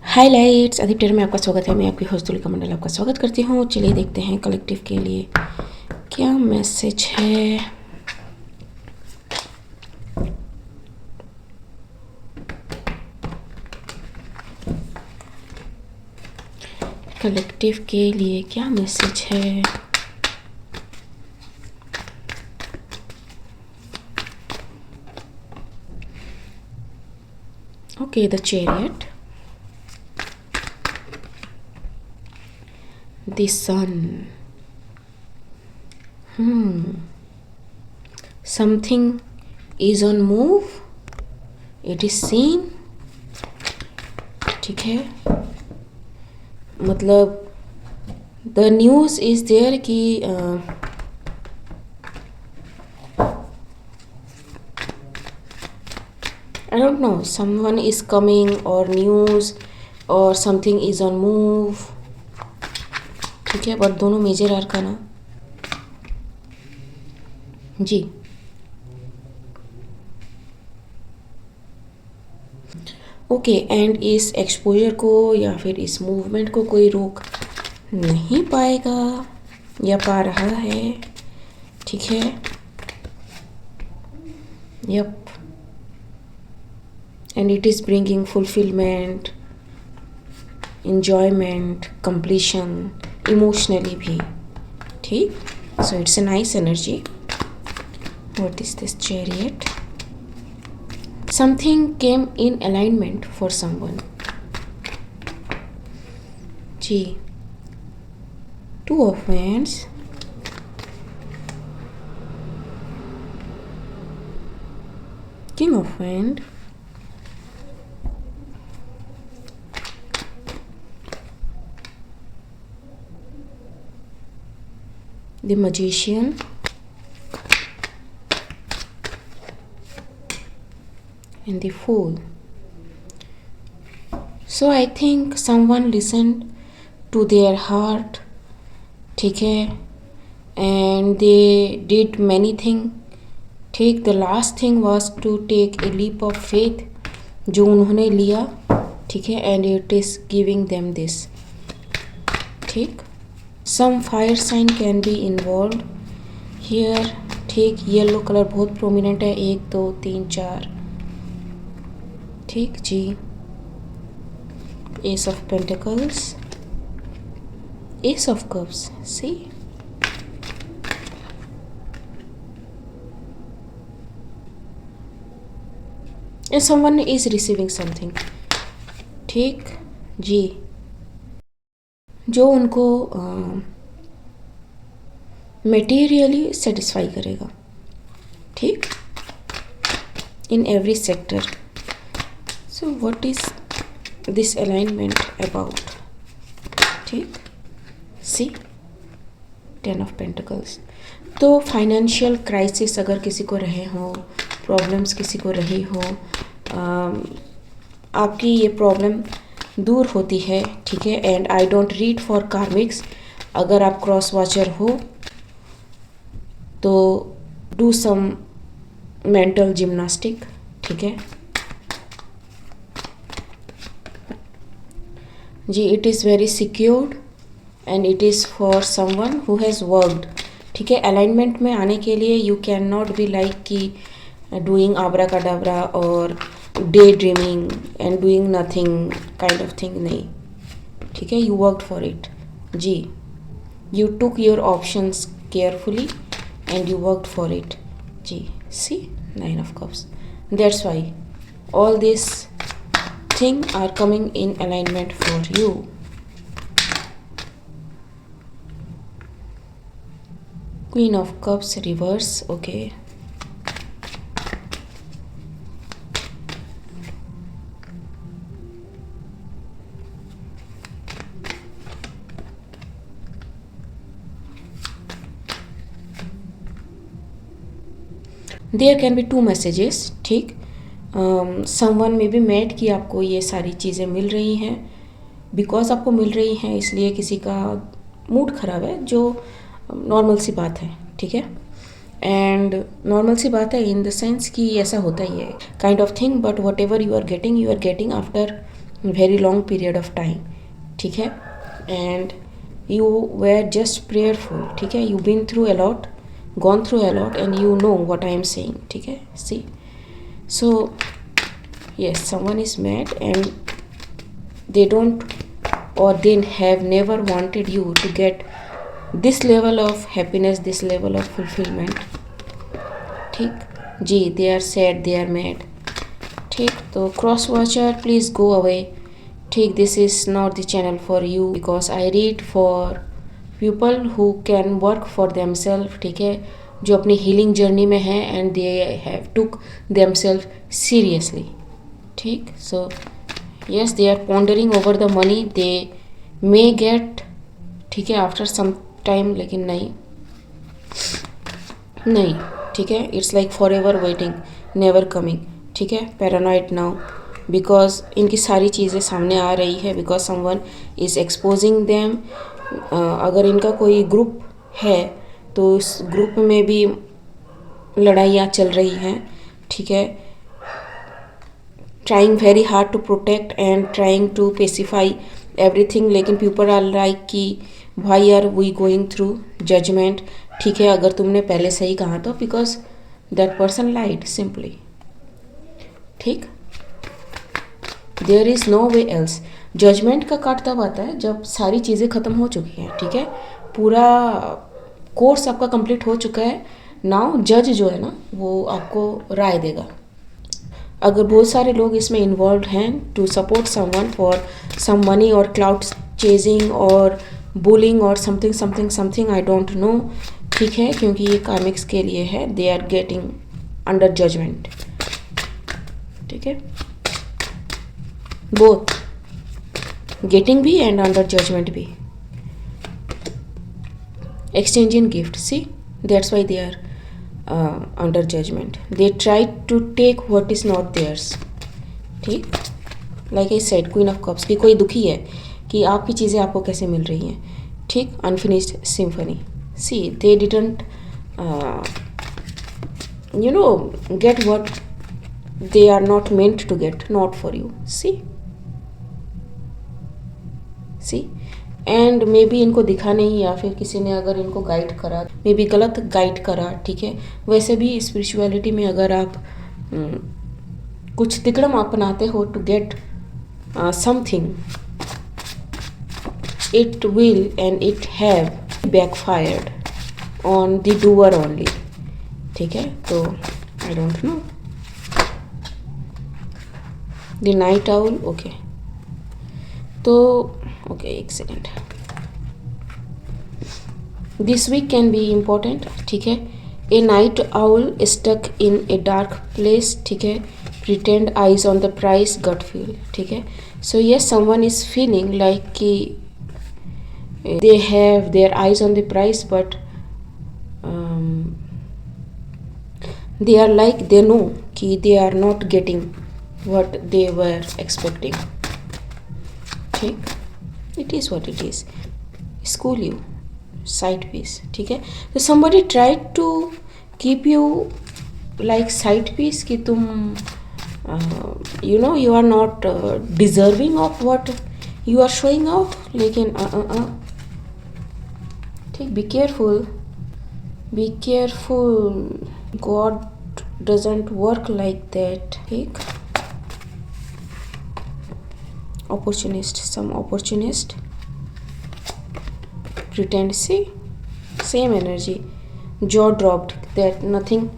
Highlights अधिकतर में आपका स्वागत है। मैं आपकी होस्ट तुलिका मंडल आपका स्वागत करती हूँ। चलिए देखते हैं कलेक्टिव के लिए क्या मैसेज है। कलेक्टिव के लिए क्या मैसेज है। Okay, the chariot, the sun. Something is on move. It is seen. ठीक है, मतलब द न्यूज़ इज़ देयर कि I don't know, someone is coming or news or something is on move. ठीक है, बट दोनों major arcana जी। Okay, and इस exposure को या फिर इस मूवमेंट को कोई रोक नहीं पाएगा या पा रहा है। ठीक है, yup, and it is bringing fulfilment, enjoyment, completion, emotionally भी। ठीक, so it's a nice energy. What is this chariot? Something came in alignment for someone. जी, Two of Wands, King of Wands, the Magician, and the Fool. So I think someone listened to their heart, ठीक है, and they did many things. ठीक, the last thing was to take a leap of faith, जो उन्होंने लिया, ठीक है, and it is giving them this. ठीक, some fire sign can be involved here. ठीक, येलो कलर बहुत प्रोमिनेंट है, 1 2 3 4। ठीक जी, Ace of Pentacles, Ace of Cups, see, and someone is receiving something. ठीक जी, जो उनको मटेरियली सेटिस्फाई करेगा। ठीक, in every sector. So what is this alignment about? ठीक, सी, 10 ऑफ पेंटिकल्स। तो फाइनेंशियल क्राइसिस अगर किसी को रहे हो, प्रॉब्लम्स किसी को रही हो, आपकी ये प्रॉब्लम दूर होती है। ठीक है, and I don't read for karmics. अगर आप क्रॉस वॉचर हो तो डू सम मेंटल जिम्नास्टिक। ठीक है जी, it is very secured and it is for someone who has worked. ठीक है, अलाइनमेंट में आने के लिए you can not be like कि डूइंग आबरा कडाबरा और day dreaming and doing nothing kind of thing, नहीं। ठीक है, यू वर्कड फॉर इट जी, you took your options carefully and you worked for it. G. See, 9 of Cups. That's why all these things are coming in alignment for you. Queen of Cups reverse. Okay. There can be 2 messages. ठीक, someone में भी met कि आपको ये सारी चीज़ें मिल रही हैं, बिकॉज आपको मिल रही हैं इसलिए किसी का मूड ख़राब है, जो नॉर्मल सी बात है। ठीक है, एंड नॉर्मल सी बात है इन द सेंस कि ऐसा होता ही है kind of thing, but whatever you are getting after very long period of time, ठीक है, and you were just prayerful, ठीक है, you been through a lot, gone through a lot, and you know what I am saying, ठीक है. See, so yes, someone is mad and they don't or they have never wanted you to get this level of happiness, this level of fulfillment, ठीक जी. they are sad, they are mad, ठीक. तो cross watcher please go away, ठीक. This is not the channel for you because I read for people who can work for them self, ठीक है, जो अपनी healing journey में है and they have took them self seriously, ठीक. So yes, they are pondering over the money they may get, ठीक है, after some time, लेकिन नहीं, ठीक है. It's like for ever waiting, never coming, ठीक है. पैरानॉइड नाउ बिकॉज इनकी सारी चीज़ें सामने आ रही है, because someone is exposing them. अगर इनका कोई ग्रुप है तो उस ग्रुप में भी लड़ाइयाँ चल रही हैं, ठीक है. Trying very hard to protect and trying to pacify everything, लेकिन पीपल आर लाइक कि why are we going through judgement, ठीक है. अगर तुमने पहले सही कहा तो because that person lied simply, ठीक. There is no way else. Judgement का कार्ड तब आता है जब सारी चीज़ें ख़त्म हो चुकी हैं, ठीक है, पूरा कोर्स आपका कंप्लीट हो चुका है. नाउ जज जो है ना वो आपको राय देगा. अगर बहुत सारे लोग इसमें इन्वॉल्व हैं to support someone for some money और क्लाउड चेजिंग और बुलिंग और समथिंग आई डोंट नो, ठीक है, क्योंकि ये कार्मिक्स के लिए है. They are getting under judgement, ठीक है, बोथ गेटिंग भी एंड अंडर जजमेंट भी. Exchange in gift, see that's why they are under judgement. They try to take what is not theirs, ठीक. Like I said, queen of cups की कोई दुखी है कि आपकी चीज़ें आपको कैसे मिल रही हैं, ठीक. Unfinished symphony, see they didn't you know get what they are not meant to get, not for you. see and may be इनको दिखा नहीं, या फिर किसी ने अगर इनको गाइड करा, मे बी गलत गाइड करा, ठीक है. वैसे भी स्पिरिचुअलिटी में अगर आप कुछ तिकड़म अपनाते हो to get something, it will end it have backfired on the doer only, ठीक है. तो I don't know. The night owl, okay. तो ओके, एक second. This week can be important, ठीक है. A night owl stuck in a dark place, ठीक है. Pretend eyes on the price, gut feel, ठीक है. So yes, someone is feeling like कि they have their eyes on the price, but they are like they know कि they are not getting what they were expecting, ठीक. it is what it is. School you side piece, ठीक है. तो somebody tried to keep you like side piece कि तुम you know you are not deserving of what you are showing off, लेकिन ठीक. be careful, God doesn't work like that, ठीक. some opportunist pretend, see same energy, jaw dropped that nothing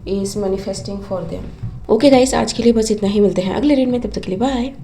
is manifesting for them. Okay guys, आज के लिए बस इतना ही. मिलते हैं अगले रीड में, तब तक के लिए बाय.